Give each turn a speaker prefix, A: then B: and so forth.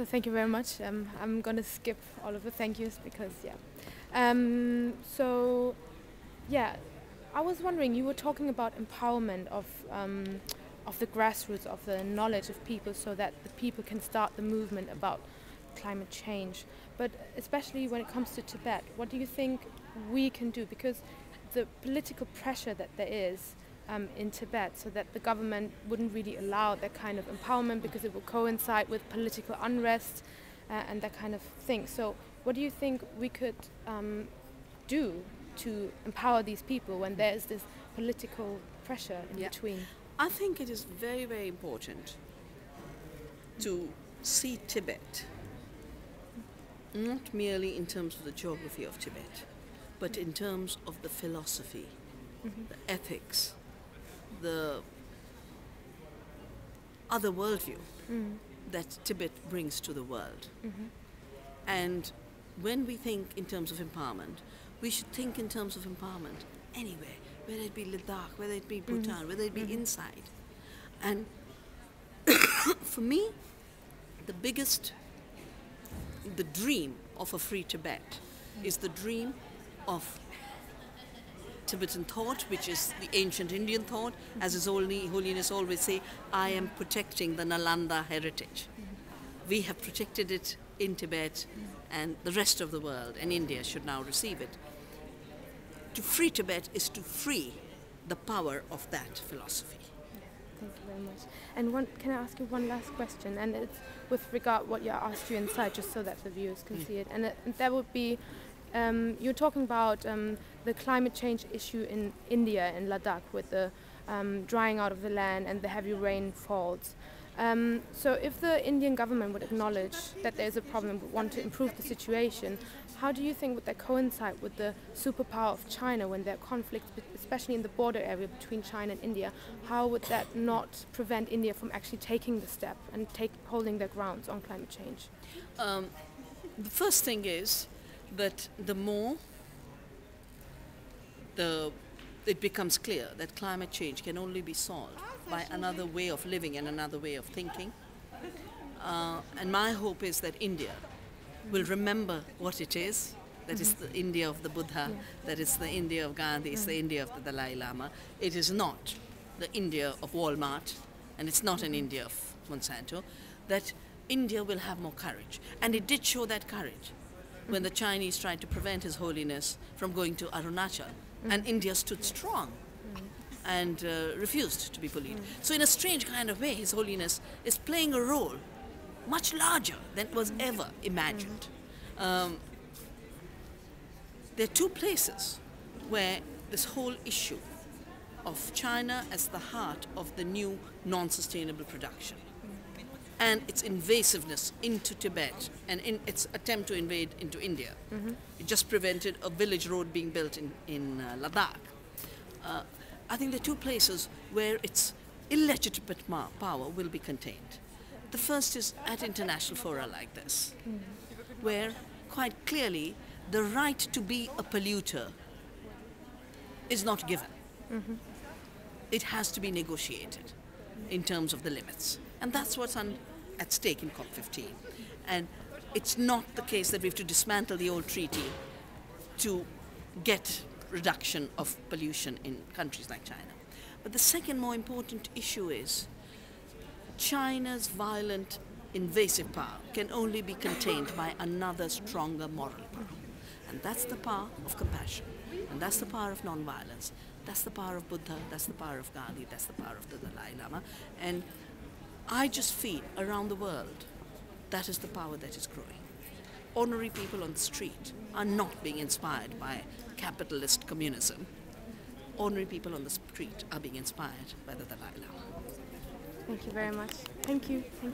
A: So thank you very much. I'm going to skip all of the thank yous because, yeah. So, yeah, I was wondering, you were talking about empowerment of the grassroots, of the knowledge of people so that the people can start the movement about climate change. But especially when it comes to Tibet, what do you think we can do? Because the political pressure that there is in Tibet, so that the government wouldn't really allow that kind of empowerment because it will coincide with political unrest and that kind of thing. So what do you think we could do to empower these people when there is this political pressure in between?
B: I think it is very, very important to see Tibet not merely in terms of the geography of Tibet, but in terms of the philosophy, the ethics, the other worldview that Tibet brings to the world. And when we think in terms of empowerment, we should think in terms of empowerment anywhere, whether it be Ladakh, whether it be Bhutan, whether it be inside. And for me, the dream of a free Tibet is the dream of Tibetan thought, which is the ancient Indian thought. As His Holiness always say, I am protecting the Nalanda heritage. We have protected it in Tibet, and the rest of the world and India should now receive it. To free Tibet is to free the power of that philosophy.
A: Thank you very much. And can I ask you one last question? And it's with regard what you asked you inside, just so that the viewers can see it. And that would be, you're talking about the climate change issue in India, in Ladakh, with the drying out of the land and the heavy rainfalls. So if the Indian government would acknowledge that there's a problem, would want to improve the situation, how do you think would that coincide with the superpower of China when there are conflicts, especially in the border area between China and India? How would that not prevent India from actually taking the step and holding their grounds on climate change?
B: The first thing is that the more it becomes clear that climate change can only be solved by another way of living and another way of thinking. And my hope is that India will remember what it is. That is the India of the Buddha, that is the India of Gandhi, it's the India of the Dalai Lama. It is not the India of Walmart, and it's not an India of Monsanto. That India will have more courage. And it did show that courage when the Chinese tried to prevent His Holiness from going to Arunachal. And India stood strong and refused to be bullied. So in a strange kind of way, His Holiness is playing a role much larger than was ever imagined. There are two places where this whole issue of China as the heart of the new non-sustainable production and its invasiveness into Tibet and in its attempt to invade into India. It just prevented a village road being built in Ladakh. I think there are two places where its illegitimate power will be contained. The first is at international fora like this, where quite clearly the right to be a polluter is not given. It has to be negotiated in terms of the limits. And that's what's at stake in COP15. And it's not the case that we have to dismantle the old treaty to get reduction of pollution in countries like China. But the second more important issue is China's violent, invasive power can only be contained by another stronger moral power. And that's the power of compassion. And that's the power of non-violence. That's the power of Buddha. That's the power of Gandhi. That's the power of the Dalai Lama. And I just feel around the world that is the power that is growing. Ordinary people on the street are not being inspired by capitalist communism. Ordinary people on the street are being inspired by the Dalai Lama.
A: Thank you very much. Thank you. Thank